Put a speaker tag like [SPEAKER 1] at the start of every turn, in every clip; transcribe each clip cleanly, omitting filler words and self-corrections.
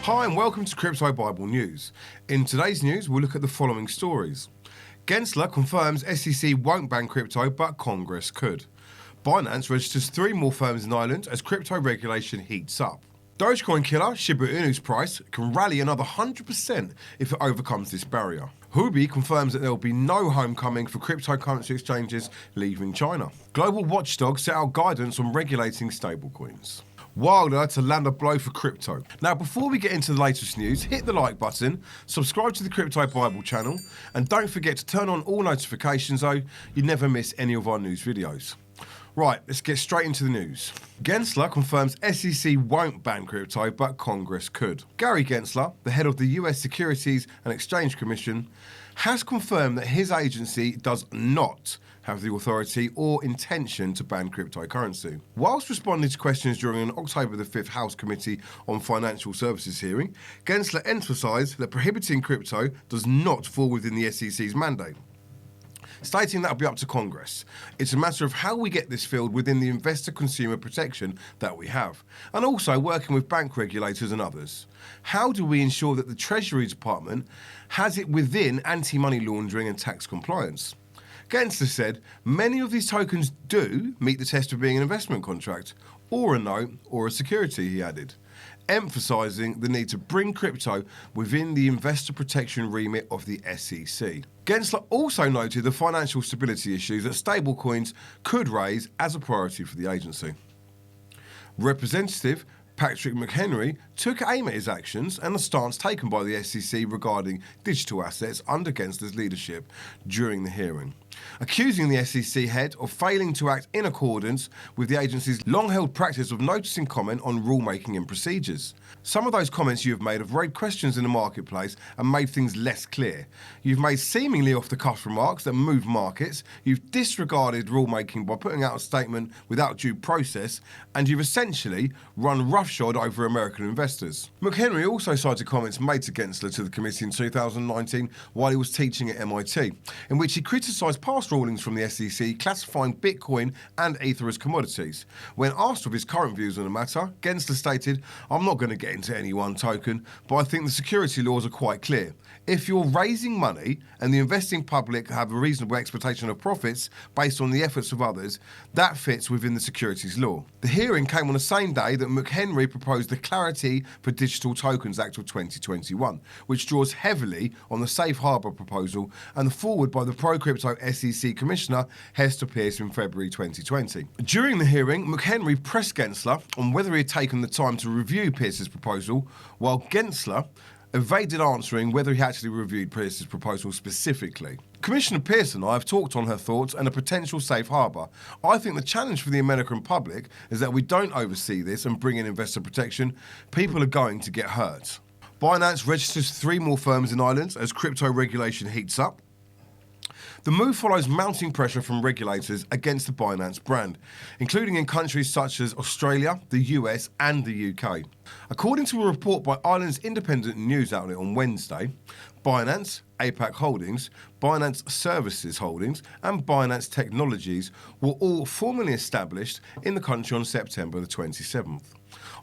[SPEAKER 1] Hi and welcome to Crypto Bible News. In today's news, we'll look at the following stories. Gensler confirms SEC won't ban crypto, but Congress could. Binance registers 3 more firms in Ireland as crypto regulation heats up. Dogecoin killer Shiba Inu's price can rally another 100% if it overcomes this barrier. Huobi confirms that there will be no homecoming for cryptocurrency exchanges leaving China. Global watchdogs set out guidance on regulating stablecoins. Wilder to land a blow for crypto. Now, before we get into the latest news, hit the like button, subscribe to the Crypto Bible channel, and don't forget to turn on all notifications so you never miss any of our news videos. Right, let's get straight into the news. Gensler confirms SEC won't ban crypto, but Congress could. Gary Gensler, the head of the US Securities and Exchange Commission, has confirmed that his agency does not have the authority or intention to ban cryptocurrency. Whilst responding to questions during an October the 5th House Committee on Financial Services hearing, Gensler emphasised that prohibiting crypto does not fall within the SEC's mandate, stating that will be up to Congress. It's a matter of how we get this field within the investor consumer protection that we have, and also working with bank regulators and others. How do we ensure that the Treasury Department has it within anti-money laundering and tax compliance? Gensler said, many of these tokens do meet the test of being an investment contract, or a note, or a security, he added, emphasising the need to bring crypto within the investor protection remit of the SEC. Gensler also noted the financial stability issues that stablecoins could raise as a priority for the agency. Representative Patrick McHenry took aim at his actions and the stance taken by the SEC regarding digital assets under Gensler's leadership during the hearing, accusing the SEC head of failing to act in accordance with the agency's long-held practice of noticing comment on rulemaking and procedures. Some of those comments you have made have raised questions in the marketplace and made things less clear. You've made seemingly off-the-cuff remarks that move markets, you've disregarded rulemaking by putting out a statement without due process, and you've essentially run roughshod over American investors. McHenry also cited comments made to Gensler to the committee in 2019 while he was teaching at MIT, in which he criticised past rulings from the SEC classifying Bitcoin and Ether as commodities. When asked of his current views on the matter, Gensler stated, "I'm not going to get into any one token, but I think the security laws are quite clear. If you're raising money and the investing public have a reasonable expectation of profits based on the efforts of others, that fits within the securities law." The hearing came on the same day that McHenry proposed the Clarity for Digital Tokens Act of 2021, which draws heavily on the Safe Harbour proposal and the forward by the pro-crypto SEC Commissioner Hester Peirce in February 2020. During the hearing, McHenry pressed Gensler on whether he had taken the time to review Peirce's proposal, while Gensler evaded answering whether he actually reviewed Peirce's proposal specifically. Commissioner Peirce and I have talked on her thoughts and a potential safe harbour. I think the challenge for the American public is that we don't oversee this and bring in investor protection. People are going to get hurt. Binance registers 3 more firms in Ireland as crypto regulation heats up. The move follows mounting pressure from regulators against the Binance brand, including in countries such as Australia, the US and the UK. According to a report by Ireland's independent news outlet on Wednesday, Binance, APAC Holdings, Binance Services Holdings and Binance Technologies were all formally established in the country on September the 27th.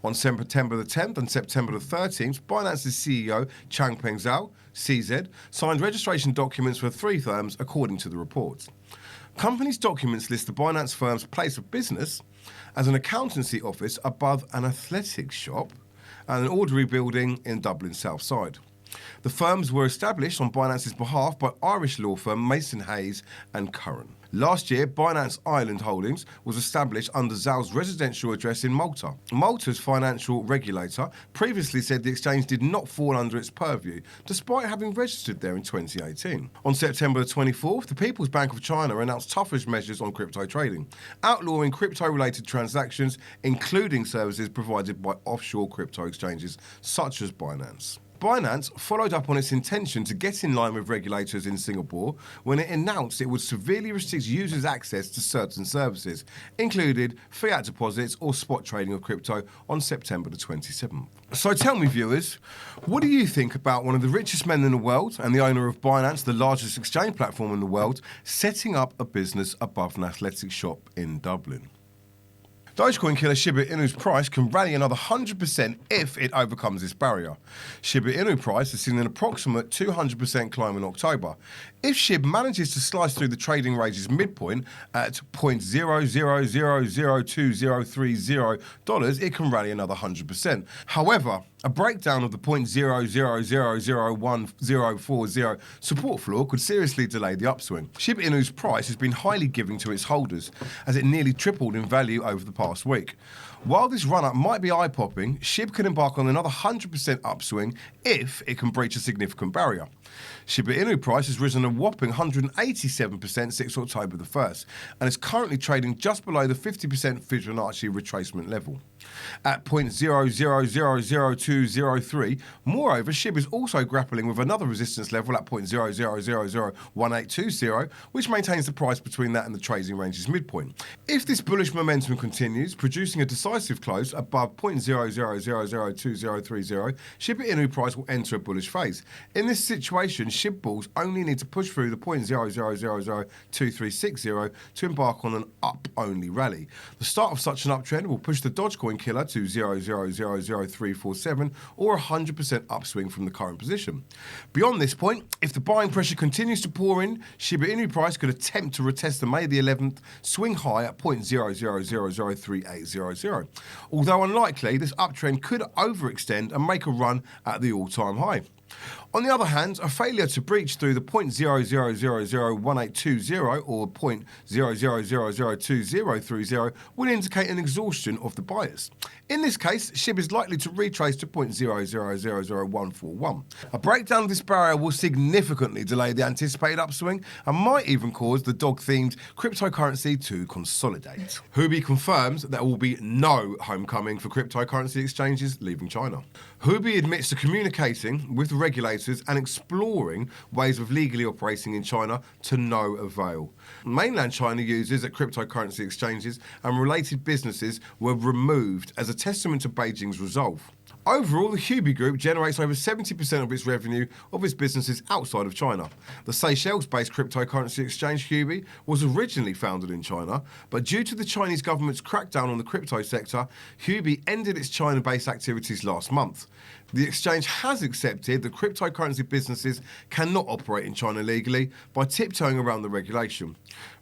[SPEAKER 1] On September the 10th and September the 13th, Binance's CEO, Changpeng Zhao, CZ, signed registration documents for 3 firms according to the report. Company's documents list the Binance firm's place of business as an accountancy office above an athletics shop and an orderly building in Dublin South Side. The firms were established on Binance's behalf by Irish law firm Mason Hayes and Curran. Last year, Binance Ireland Holdings was established under Zhao's residential address in Malta. Malta's financial regulator previously said the exchange did not fall under its purview, despite having registered there in 2018. On September 24th, the People's Bank of China announced tougher measures on crypto trading, outlawing crypto-related transactions, including services provided by offshore crypto exchanges such as Binance. Binance followed up on its intention to get in line with regulators in Singapore when it announced it would severely restrict users' access to certain services, including fiat deposits or spot trading of crypto on September the 27th. So tell me, viewers, what do you think about one of the richest men in the world and the owner of Binance, the largest exchange platform in the world, setting up a business above an athletics shop in Dublin? Dogecoin killer Shiba Inu's price can rally another 100% if it overcomes this barrier. Shiba Inu price has seen an approximate 200% climb in October. If SHIB manages to slice through the trading range's midpoint at $0.00023030, it can rally another 100%. However, a breakdown of the $0.00001040 support floor could seriously delay the upswing. Shiba Inu's price has been highly giving to its holders, as it nearly tripled in value over the past week. While this run-up might be eye-popping, SHIB can embark on another 100% upswing if it can breach a significant barrier. Shiba Inu price has risen a whopping 187% since October the 1st, and is currently trading just below the 50% Fibonacci retracement level. At $0.000203, moreover, SHIB is also grappling with another resistance level at $0.00001820, which maintains the price between that and the trading range's midpoint. If this bullish momentum continues, producing a decisive close above $0.00002030, Shiba Inu price will enter a bullish phase. In this situation, SHIB bulls only need to push through the $0.00002360 to embark on an up-only rally. The start of such an uptrend will push the Dogecoin killer to $0.000347 or 100% upswing from the current position. Beyond this point, if the buying pressure continues to pour in, Shiba Inu price could attempt to retest the May the 11th swing high at $0.00003800. Although unlikely, this uptrend could overextend and make a run at the all-time high. On the other hand, a failure to breach through the $0.00001820 or $0.00002030 will indicate an exhaustion of the buyers. In this case, SHIB is likely to retrace to $0.00000141. A breakdown of this barrier will significantly delay the anticipated upswing and might even cause the dog-themed cryptocurrency to consolidate. Huobi confirms there will be no homecoming for cryptocurrency exchanges leaving China. Huobi admits to communicating with regulators and exploring ways of legally operating in China to no avail. Mainland China users at cryptocurrency exchanges and related businesses were removed as a testament to Beijing's resolve. Overall, the Huobi Group generates over 70% of its revenue of its businesses outside of China. The Seychelles-based cryptocurrency exchange Huobi was originally founded in China, but due to the Chinese government's crackdown on the crypto sector, Huobi ended its China-based activities last month. The exchange has accepted that cryptocurrency businesses cannot operate in China legally by tiptoeing around the regulation.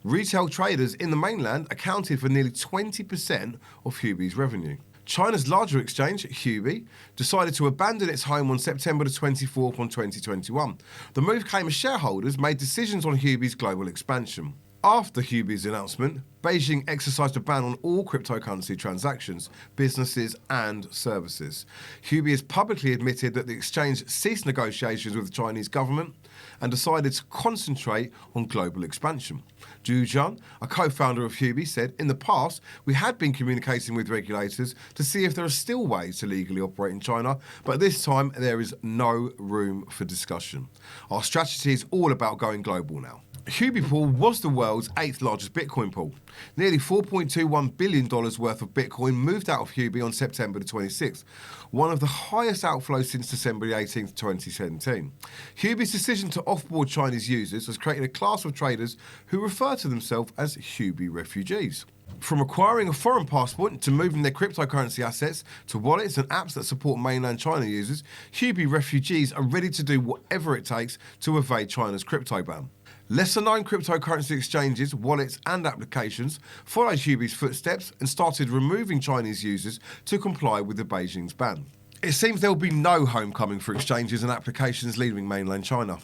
[SPEAKER 1] Retail traders in the mainland accounted for nearly 20% of Huobi's revenue. China's larger exchange, Huobi, decided to abandon its home on September the 24th on 2021. The move came as shareholders made decisions on Huobi's global expansion. After Huobi's announcement, Beijing exercised a ban on all cryptocurrency transactions, businesses and services. Huobi has publicly admitted that the exchange ceased negotiations with the Chinese government and decided to concentrate on global expansion. Zhu Zhang, a co-founder of Huobi, said, "In the past, we had been communicating with regulators to see if there are still ways to legally operate in China, but this time there is no room for discussion. Our strategy is all about going global now." Huobi pool was the world's 8th largest Bitcoin pool. Nearly $4.21 billion worth of Bitcoin moved out of Huobi on September the 26th, one of the highest outflows since December the 18th, 2017. Huobi's decision to offboard Chinese users has created a class of traders who refer to themselves as Huobi refugees. From acquiring a foreign passport to moving their cryptocurrency assets to wallets and apps that support mainland China users, Huobi refugees are ready to do whatever it takes to evade China's crypto ban. Lesser-known cryptocurrency exchanges, wallets and applications followed Huobi's footsteps and started removing Chinese users to comply with the Beijing's ban. It seems there will be no homecoming for exchanges and applications leaving mainland China.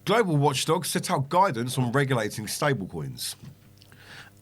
[SPEAKER 1] Global watchdogs set out guidance on regulating stablecoins.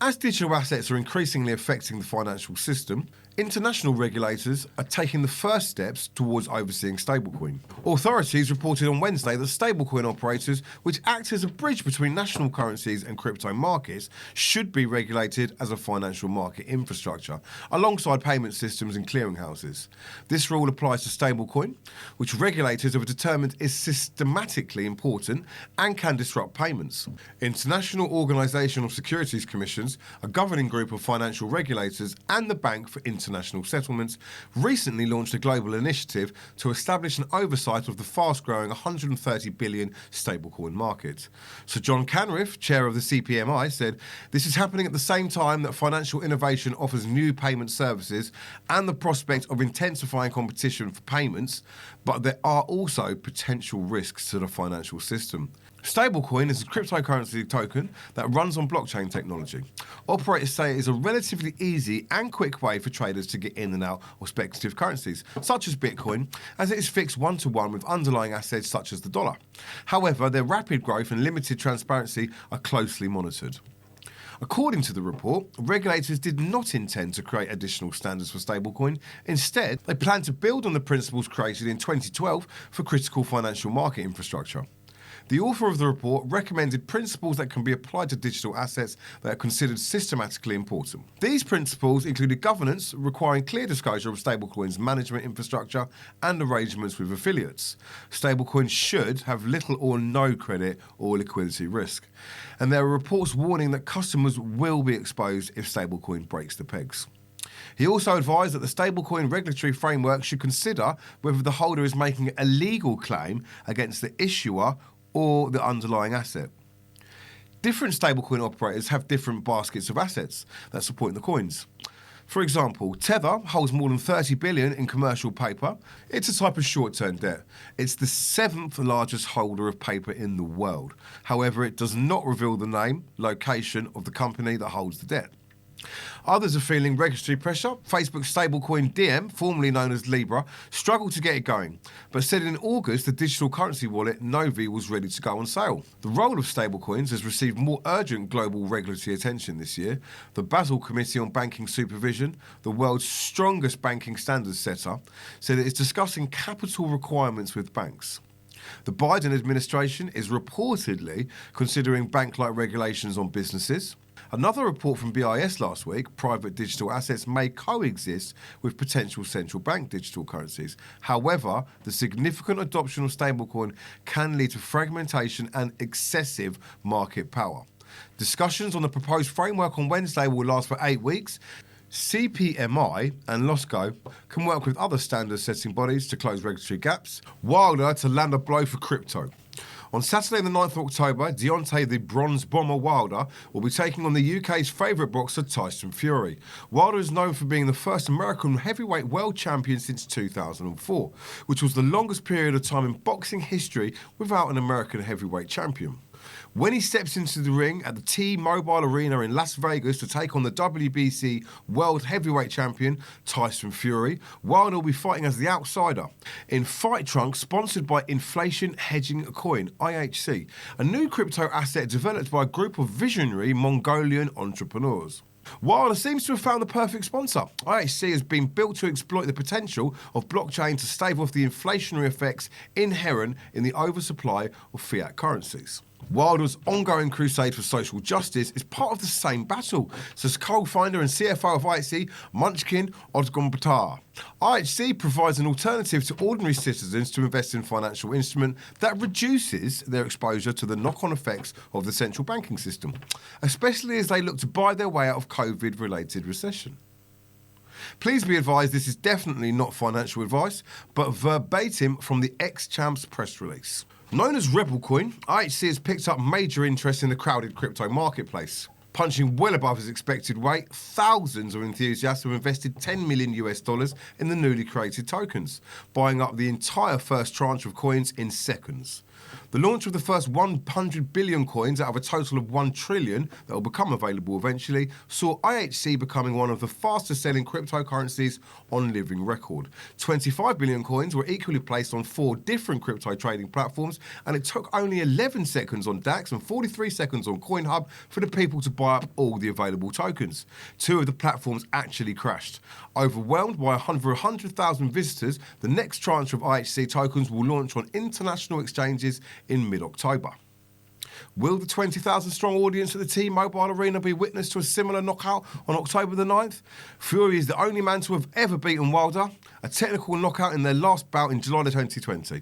[SPEAKER 1] As digital assets are increasingly affecting the financial system, international regulators are taking the first steps towards overseeing stablecoin. Authorities reported on Wednesday that stablecoin operators, which act as a bridge between national currencies and crypto markets, should be regulated as a financial market infrastructure, alongside payment systems and clearinghouses. This rule applies to stablecoin, which regulators have determined is systematically important and can disrupt payments. International Organization of Securities Commissions, a governing group of financial regulators, and the Bank for International international settlements, recently launched a global initiative to establish an oversight of the fast-growing $130 billion stablecoin market. Sir John Canriff, chair of the CPMI, said, "This is happening at the same time that financial innovation offers new payment services and the prospect of intensifying competition for payments, but there are also potential risks to the financial system." Stablecoin is a cryptocurrency token that runs on blockchain technology. Operators say it is a relatively easy and quick way for traders to get in and out of speculative currencies, such as Bitcoin, as it is fixed one-to-one with underlying assets such as the dollar. However, their rapid growth and limited transparency are closely monitored. According to the report, regulators did not intend to create additional standards for stablecoin. Instead, they plan to build on the principles created in 2012 for critical financial market infrastructure. The author of the report recommended principles that can be applied to digital assets that are considered systematically important. These principles included governance, requiring clear disclosure of stablecoins' management infrastructure and arrangements with affiliates. Stablecoins should have little or no credit or liquidity risk. And there are reports warning that customers will be exposed if stablecoin breaks the pegs. He also advised that the stablecoin regulatory framework should consider whether the holder is making a legal claim against the issuer or the underlying asset. Different stablecoin operators have different baskets of assets that support the coins. For example, Tether holds more than 30 billion in commercial paper. It's a type of short-term debt. It's the 7th largest holder of paper in the world. However, it does not reveal the name, location of the company that holds the debt. Others are feeling regulatory pressure. Facebook's stablecoin Diem, formerly known as Libra, struggled to get it going, but said in August the digital currency wallet Novi was ready to go on sale. The role of stablecoins has received more urgent global regulatory attention this year. The Basel Committee on Banking Supervision, the world's strongest banking standards setter, said it is discussing capital requirements with banks. The Biden administration is reportedly considering bank-like regulations on businesses. Another report from BIS last week, private digital assets may coexist with potential central bank digital currencies. However, the significant adoption of stablecoin can lead to fragmentation and excessive market power. Discussions on the proposed framework on Wednesday will last for 8 weeks. CPMI and LOSCO can work with other standard-setting bodies to close regulatory gaps. Wilder to land a blow for crypto. On Saturday the 9th of October, Deontay the Bronze Bomber Wilder will be taking on the UK's favourite boxer Tyson Fury. Wilder is known for being the first American heavyweight world champion since 2004, which was the longest period of time in boxing history without an American heavyweight champion. When he steps into the ring at the T-Mobile Arena in Las Vegas to take on the WBC World Heavyweight Champion Tyson Fury, Wilder will be fighting as the outsider in Fight Trunk, sponsored by Inflation Hedging Coin, IHC, a new crypto asset developed by a group of visionary Mongolian entrepreneurs. Wilder seems to have found the perfect sponsor. IHC has been built to exploit the potential of blockchain to stave off the inflationary effects inherent in the oversupply of fiat currencies. Wilder's ongoing crusade for social justice is part of the same battle, says co-founder and CFO of IHC, Munchkin Odgombatar. IHC provides an alternative to ordinary citizens to invest in financial instrument that reduces their exposure to the knock-on effects of the central banking system, especially as they look to buy their way out of COVID-related recession. Please be advised this is definitely not financial advice, but verbatim from the ex-Champs press release. Known as Rebel Coin, IHC has picked up major interest in the crowded crypto marketplace. Punching well above his expected weight, thousands of enthusiasts have invested $10 million in the newly created tokens, buying up the entire first tranche of coins in seconds. The launch of the first 100 billion coins out of a total of 1 trillion that will become available eventually saw IHC becoming one of the fastest selling cryptocurrencies on living record. 25 billion coins were equally placed on 4 different crypto trading platforms, and it took only 11 seconds on DAX and 43 seconds on CoinHub for the people to buy up all the available tokens. 2 of the platforms actually crashed. Overwhelmed by over 100,000 visitors, the next tranche of IHC tokens will launch on international exchanges in mid-October. Will the 20,000 strong audience at the T-Mobile Arena be witness to a similar knockout on October the 9th? Fury is the only man to have ever beaten Wilder, a technical knockout in their last bout in July 2020.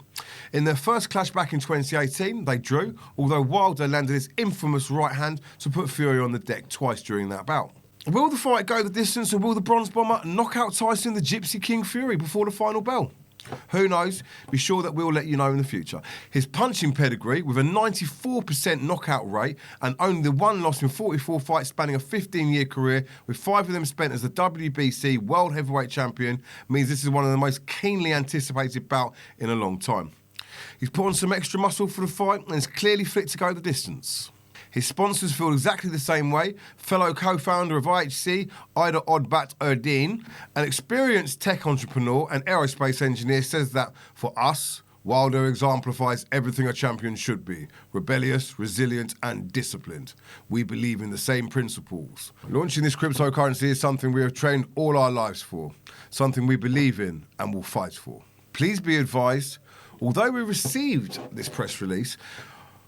[SPEAKER 1] In their first clash back in 2018, they drew, although Wilder landed his infamous right hand to put Fury on the deck twice during that bout. Will the fight go the distance, or will the Bronze Bomber knock out Tyson the Gypsy King Fury before the final bell? Who knows? Be sure that we'll let you know in the future. His punching pedigree, with a 94% knockout rate and only the one loss in 44 fights spanning a 15-year career, with 5 of them spent as the WBC World Heavyweight Champion, means this is one of the most keenly anticipated bout in a long time. He's put on some extra muscle for the fight and is clearly fit to go the distance. His sponsors feel exactly the same way. Fellow co-founder of IHC, Ida Odbat Erdene, an experienced tech entrepreneur and aerospace engineer, says that for us, Wilder exemplifies everything a champion should be: rebellious, resilient, and disciplined. We believe in the same principles. Launching this cryptocurrency is something we have trained all our lives for, something we believe in and will fight for. Please be advised, although we received this press release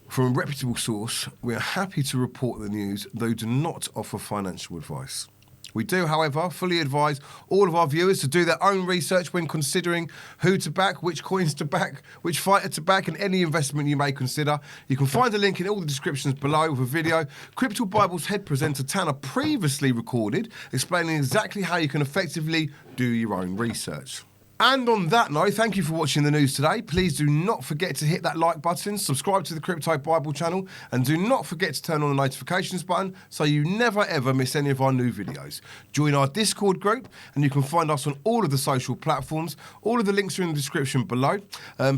[SPEAKER 1] from a reputable source, we are happy to report the news, though do not offer financial advice. We do, however, fully advise all of our viewers to do their own research when considering who to back, which coins to back, which fighter to back, and any investment you may consider. You can find a link in all the descriptions below with a video Crypto Bible's head presenter Tanner previously recorded, explaining exactly how you can effectively do your own research. And on that note, thank you for watching the news today. Please do not forget to hit that like button, subscribe to the Crypto Bible channel, and do not forget to turn on the notifications button so you never ever miss any of our new videos. Join our Discord group, and you can find us on all of the social platforms. All of the links are in the description below.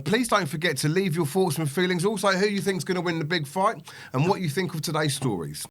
[SPEAKER 1] Please don't forget to leave your thoughts and feelings, also who you think is going to win the big fight, and what you think of today's stories.